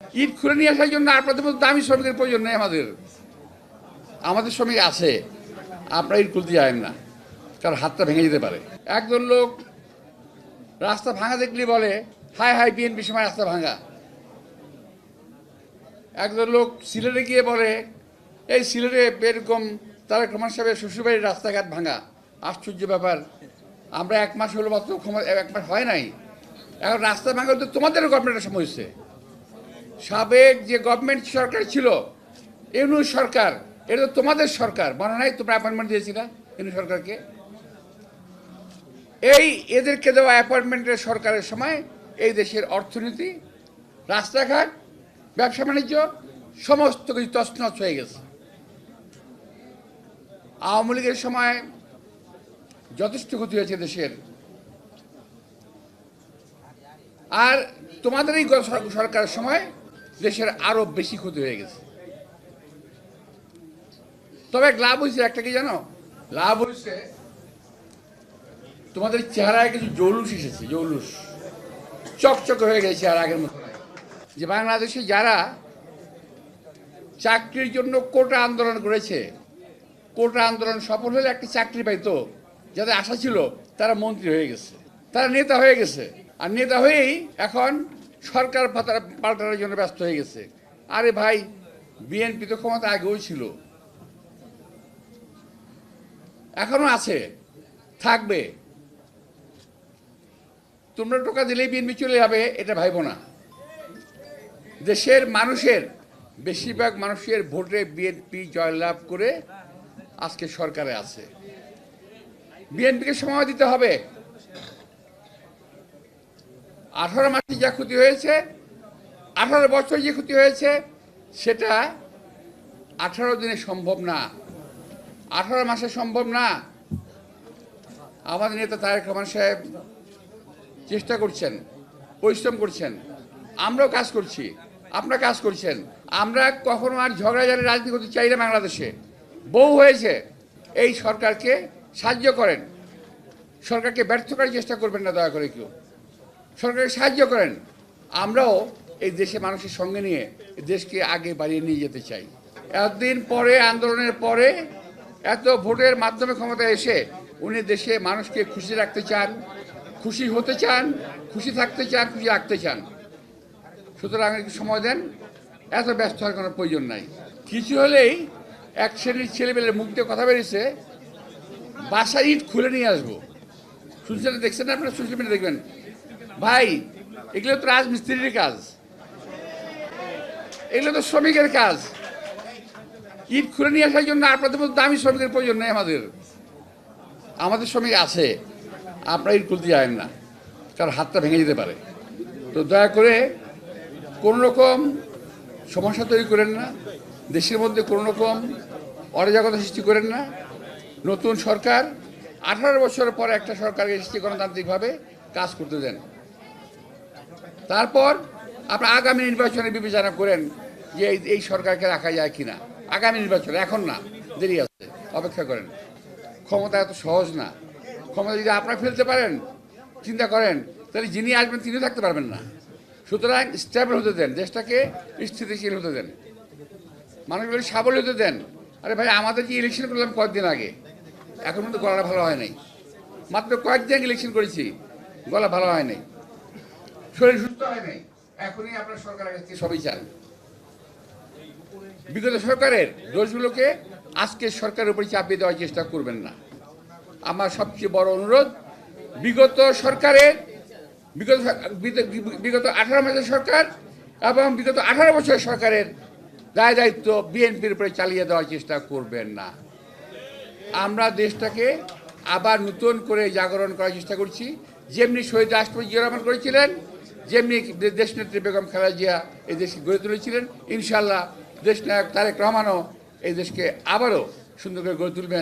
ইট খুলে নিয়ে আসার জন্য আপনাদের মতো দামি শ্রমিকের প্রয়োজন নেই। আমাদের শ্রমিক আছে, আপনারা ইট খুলতে যাবেন না, কারণ হাতটা ভেঙে যেতে পারে। একজন লোক রাস্তা ভাঙা দেখলে বলে হাই হাই বিএনপি সময় রাস্তা ভাঙা। একজন লোক সিলেটে গিয়ে বলে এই সিলেটে এরকম তারেক রহমান সাহেবের শ্বশুরবাড়ির রাস্তাঘাট ভাঙা। আশ্চর্য ব্যাপার, আমরা এক মাস হলো মাত্র, এক মাস হয় নাই, এখন রাস্তা ভাঙা তো তোমাদেরও গভর্নমেন্টের সময় হচ্ছে। সাবেক যে গভর্নমেন্ট সরকার ছিল, ইউনূস সরকার, এটা তো তোমাদের সরকার, মনে নাই তোমরা অ্যাপয়েন্টমেন্ট দিয়েছিলা ইউনূস সরকারকে? এই এদেরকে দেওয়া অ্যাপয়েন্টমেন্টের সরকারের সময় এই দেশের অর্থনীতি, রাস্তাঘাট, ব্যবসা বাণিজ্য সমস্ত কিছু তছনছ হয়ে গেছে। আওয়ামী লীগের সময় যথেষ্ট ক্ষতি হয়েছে দেশের, আর তোমাদের এই সরকারের সময় দেশের আরো বেশি ক্ষতি হয়ে গেছে। তবে লাভ হয়েছে একটা, কি জানো? লাভ হয়েছে তোমাদের চেহারায় কিছু জৌলুস এসেছে, জৌলুস চকচকে হয়ে গেছে আর আগের মতো নয়। যে বাংলাদেশে যারা চাকরির জন্য কোটা আন্দোলন করেছে, কোটা আন্দোলন সফল হলে একটা চাকরি পাইতো, যাদের আশা ছিল তারা মন্ত্রী হয়ে গেছে, তারা নেতা হয়ে গেছে, আর নেতা হয়েই এখন সরকার পাল্টানোর জন্য ব্যস্ত হয়ে গেছে। আরে ভাই, বিএনপি তো ক্ষমতা আগেও ছিল, এখনো আছে, থাকবে। তোমরা টোকা দিলেই বিএনপি চলে যাবে এটা ভাইবো না। দেশের মানুষের বেশিরভাগ মানুষের ভোটে বিএনপি জয়লাভ করে আজকে সরকারে আছে। বিএনপিকে সময় দিতে হবে। 18 মাসে যা ক্ষতি হয়েছে, 18 বছর যে ক্ষতি হয়েছে, সেটা 18 দিনে সম্ভব না, 18 মাসে সম্ভব না। আমাদের নেতা তারেক রহমান সাহেব চেষ্টা করছেন, পরিশ্রম করছেন, আমরাও কাজ করছি, আপনারা কাজ করছেন। আমরা কখনো আর ঝগড়াঝাড়ি রাজনীতি করতে চাই না। বাংলাদেশে বহু হয়েছে, এই সরকারকে সাহায্য করেন, সরকারকে ব্যর্থ করার চেষ্টা করবেন না দয়া করে কেউ, সরকারকে সাহায্য করেন। আমরাও এই দেশে মানুষের সঙ্গে নিয়ে দেশকে আগে বাড়িয়ে নিয়ে যেতে চাই। এতদিন পরে, আন্দোলনের পরে, এত ভোটের মাধ্যমে ক্ষমতায় এসে উনি দেশে মানুষকে খুশি রাখতে চান, খুশি হতে চান, খুশি থাকতে চান, খুশি রাখতে চান। সুতরাং একটু সময় দেন, এত ব্যস্ত হওয়ার কোনো প্রয়োজন নাই। কিছু হলেই এক শ্রেণীর ছেলেমেয়ের মুখ দিয়ে কথা বেরিয়েছে, বাসার ইট খুলে নিয়ে আসবো। শুনছেন, দেখছেন না আপনারা? সোশ্যাল মিডিয়া দেখবেন। ভাই, এগুলো তো রাজমিস্ত্রির কাজ, এগুলো তো শ্রমিকের কাজ। ইট খুলে নিয়ে আসার জন্য আপনাদের মতো দামি শ্রমিকের প্রয়োজন নেই। আমাদের শ্রমিক আছে, আপনারা ইট খুলতে যাবেন না, কারণ হাতটা ভেঙে যেতে পারে। তো দয়া করে কোনো রকম সমস্যা তৈরি করেন না, দেশের মধ্যে কোনো রকম অরাজকতা সৃষ্টি করেন না। নতুন সরকার 18 বছরের পর একটা সরকারকে সৃষ্টি গণতান্ত্রিকভাবে কাজ করতে দেন। তারপর আপনার আগামী নির্বাচনে বিবেচনা করেন যে এই সরকারকে রাখা যায় কিনা। আগামী নির্বাচনে, এখন না, দেরি আছে, অপেক্ষা করেন। ক্ষমতা এত সহজ না। ক্ষমতা যদি আপনারা ফেলতে পারেন, চিন্তা করেন, তাহলে যিনি আসবেন তিনিও থাকতে পারবেন না। সুতরাং স্টেবল হতে দেন, দেশটাকে স্থিতিশীল হতে দেন, মানুষগুলো সাবল হতে দেন। আরে ভাই, আমাদের যে ইলেকশন করলাম কয়েকদিন আগে, এখন কিন্তু গলা ভালো হয় নাই। মাত্র কয়েকদিন ইলেকশন করেছি, গলা ভালো হয় নাই, শরীর সুস্থ হয় নাই। এখনই আপনার সরকারের কাছ থেকে সবই চান। বিগত সরকারের দোষগুলোকে আজকে সরকারের উপরে চাপিয়ে দেওয়ার চেষ্টা করবেন না। আমার সবচেয়ে বড় অনুরোধ, বিগত সরকারের, বিগত 18 মাসের সরকার এবং বিগত 18 বছরের সরকারের দায় দায়িত্ব বিএনপির উপরে চালিয়ে দেওয়ার চেষ্টা করবেন না। আমরা দেশটাকে আবার নতুন করে জাগরণ করার চেষ্টা করছি। যেমনি শহীদ রাষ্ট্রপতি জিয়া রহমান করেছিলেন, যেমনি দেশনেত্রী বেগম খালেদা জিয়া এই দেশকে গড়ে তুলেছিলেন, ইনশাআল্লাহ দেশনায়ক তারেক রহমানও এই দেশকে আবারও সুন্দর করে গড়ে তুলবেন।